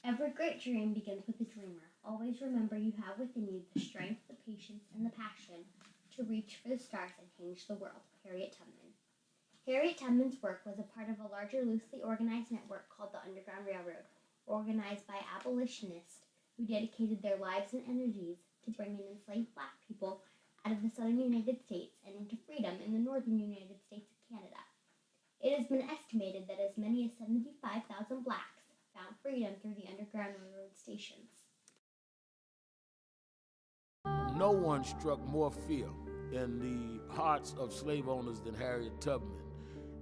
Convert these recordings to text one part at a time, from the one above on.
Every great dream begins with a dreamer. Always remember you have within you the strength, the patience, and the passion to reach for the stars and change the world. Harriet Tubman. Harriet Tubman's work was a part of a larger, loosely organized network called the Underground Railroad, organized by abolitionists who dedicated their lives and energies to bringing enslaved black people out of the southern United States and into freedom in the northern United States and Canada. It has been estimated that as many as 75,000 blacks found freedom through the Underground Railroad stations. No one struck more fear in the hearts of slave owners than Harriet Tubman,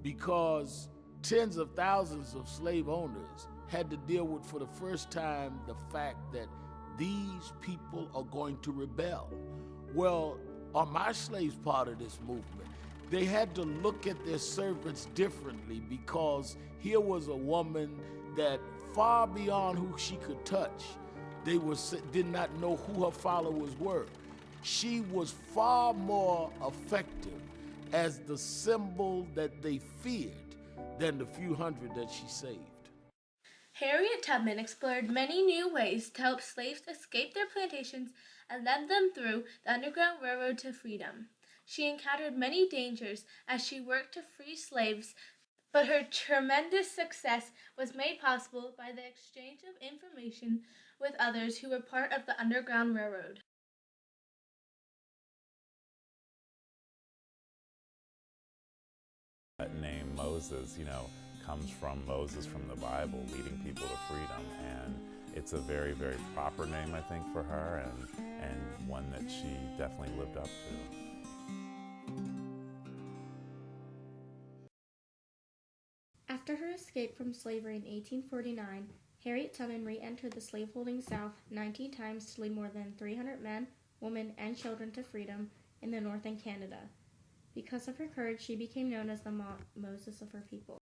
because tens of thousands of slave owners had to deal with for the first time the fact that these people are going to rebel. Well, are my slaves part of this movement? They had to look at their servants differently, because here was a woman that far beyond who she could touch, did not know who her followers were. She was far more effective as the symbol that they feared than the few hundred that she saved. Harriet Tubman explored many new ways to help slaves escape their plantations and led them through the Underground Railroad to freedom. She encountered many dangers as she worked to free slaves, but her tremendous success was made possible by the exchange of information with others who were part of the Underground Railroad. That name Moses, comes from Moses from the Bible, leading people to freedom, and it's a very, very proper name, I think, for her, and one that she definitely lived up to. After her escape from slavery in 1849, Harriet Tubman re-entered the slaveholding South 19 times to lead more than 300 men, women, and children to freedom in the North and Canada. Because of her courage, she became known as the Moses of her people.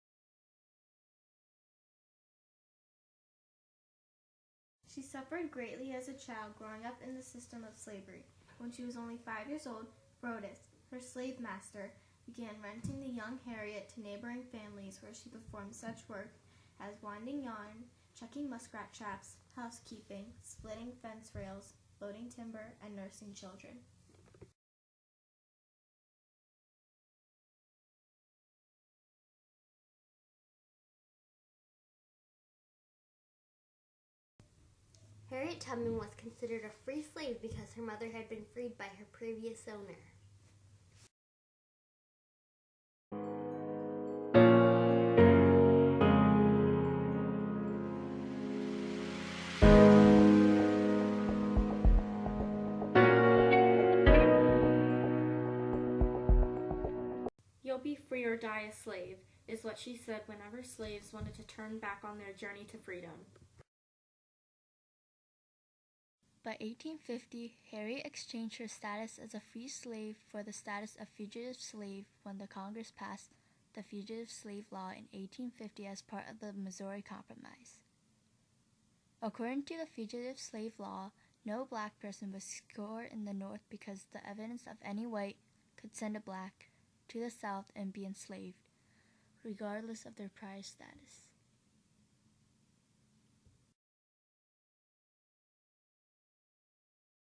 She suffered greatly as a child growing up in the system of slavery. When she was only 5 years old, Brodus, her slave master, began renting the young Harriet to neighboring families where she performed such work as winding yarn, checking muskrat traps, housekeeping, splitting fence rails, loading timber, and nursing children. Harriet Tubman was considered a free slave because her mother had been freed by her previous owner. "You'll be free or die a slave," is what she said whenever slaves wanted to turn back on their journey to freedom. By 1850, Harriet exchanged her status as a free slave for the status of fugitive slave when the Congress passed the Fugitive Slave Law in 1850 as part of the Missouri Compromise. According to the Fugitive Slave Law, no black person was secure in the North because the evidence of any white could send a black to the South and be enslaved, regardless of their prior status.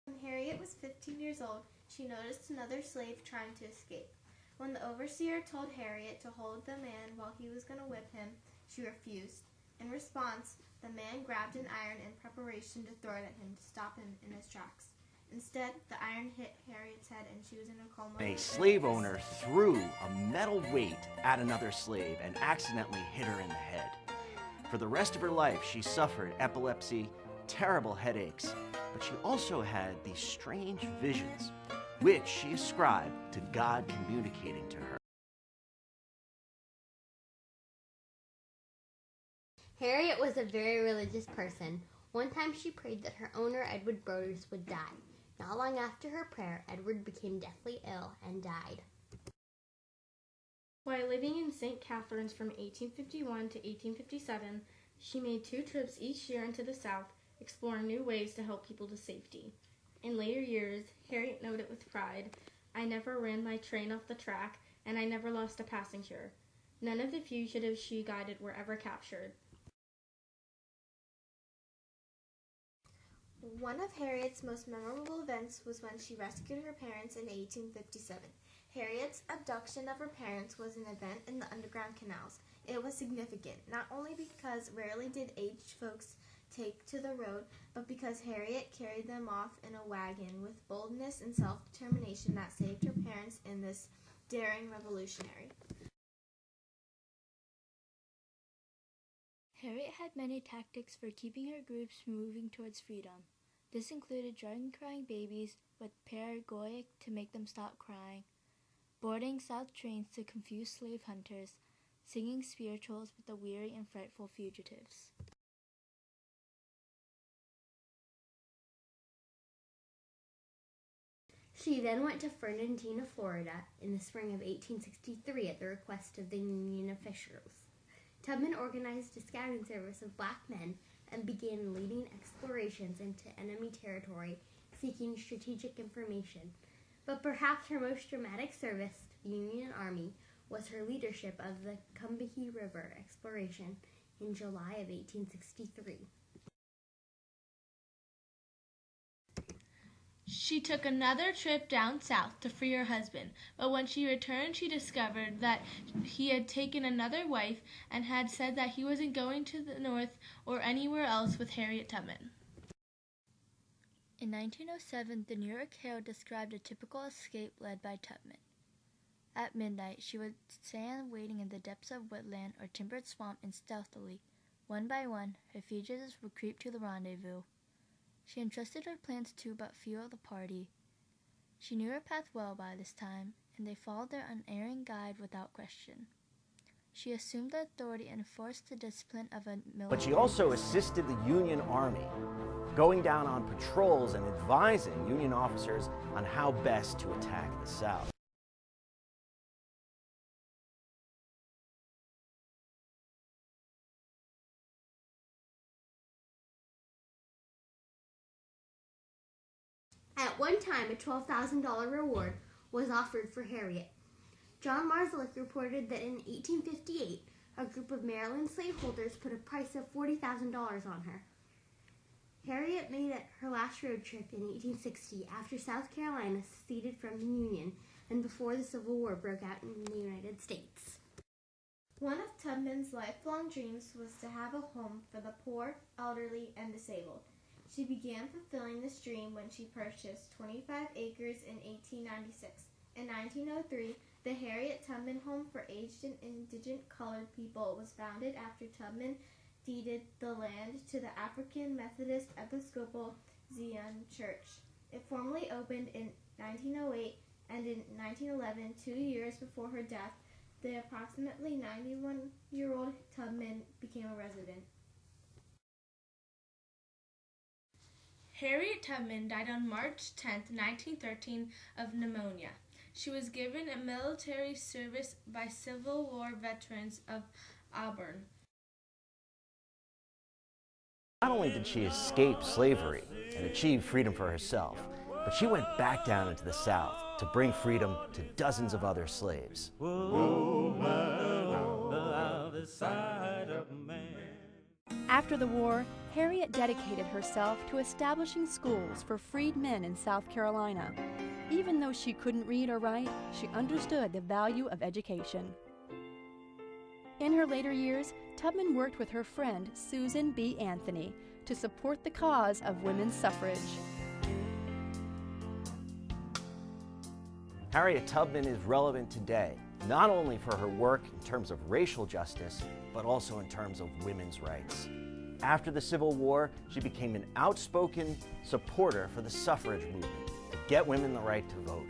When Harriet was 15 years old, she noticed another slave trying to escape. When the overseer told Harriet to hold the man while he was going to whip him, she refused. In response, the man grabbed an iron in preparation to throw it at him to stop him in his tracks. Instead, the iron hit Harriet's head and she was in a coma. A slave owner threw a metal weight at another slave and accidentally hit her in the head. For the rest of her life, she suffered epilepsy, terrible headaches, but she also had these strange visions, which she ascribed to God communicating to her. Harriet was a very religious person. One time she prayed that her owner, Edward Brodus, would die. Not long after her prayer, Edward became deathly ill and died. While living in St. Catharines from 1851 to 1857, she made 2 trips each year into the South, exploring new ways to help people to safety. In later years, Harriet noted with pride, "I never ran my train off the track, and I never lost a passenger. None of the fugitives she guided were ever captured. One of Harriet's most memorable events was when she rescued her parents in 1857. Harriet's abduction of her parents was an event in the Underground Canals. It was significant, not only because rarely did aged folks take to the road, but because Harriet carried them off in a wagon with boldness and self-determination that saved her parents in this daring revolutionary. Harriet had many tactics for keeping her groups moving towards freedom. This included drugging crying babies with paregoric to make them stop crying, boarding south trains to confuse slave hunters, singing spirituals with the weary and frightful fugitives. She then went to Fernandina, Florida in the spring of 1863 at the request of the Union officials. Tubman organized a scouting service of black men and began leading explorations into enemy territory, seeking strategic information. But perhaps her most dramatic service to the Union Army was her leadership of the Combahee River exploration in July of 1863. She took another trip down south to free her husband, but when she returned she discovered that he had taken another wife and had said that he wasn't going to the north or anywhere else with Harriet Tubman. In 1907, the New York Herald described a typical escape led by Tubman. At midnight, she would stand waiting in the depths of woodland or timbered swamp, and stealthily, one by one, her fugitives would creep to the rendezvous. She entrusted her plans to but few of the party. She knew her path well by this time, and they followed their unerring guide without question. She assumed the authority and enforced the discipline of a military. But she also assisted the Union Army, going down on patrols and advising Union officers on how best to attack the South. At one time, a $12,000 reward was offered for Harriet. John Marslick reported that in 1858, a group of Maryland slaveholders put a price of $40,000 on her. Harriet made it her last road trip in 1860 after South Carolina seceded from the Union and before the Civil War broke out in the United States. One of Tubman's lifelong dreams was to have a home for the poor, elderly, and disabled. She began fulfilling this dream when she purchased 25 acres in 1896. In 1903, the Harriet Tubman Home for Aged and Indigent Colored People was founded after Tubman deeded the land to the African Methodist Episcopal Zion Church. It formally opened in 1908, and in 1911, 2 years before her death, the approximately 91-year-old Tubman became a resident. Harriet Tubman died on March 10, 1913, of pneumonia. She was given a military service by Civil War veterans of Auburn. Not only did she escape slavery and achieve freedom for herself, but she went back down into the South to bring freedom to dozens of other slaves. After the war, Harriet dedicated herself to establishing schools for freed men in South Carolina. Even though she couldn't read or write, she understood the value of education. In her later years, Tubman worked with her friend Susan B. Anthony to support the cause of women's suffrage. Harriet Tubman is relevant today, not only for her work in terms of racial justice, but also in terms of women's rights. After the Civil War, she became an outspoken supporter for the suffrage movement to get women the right to vote.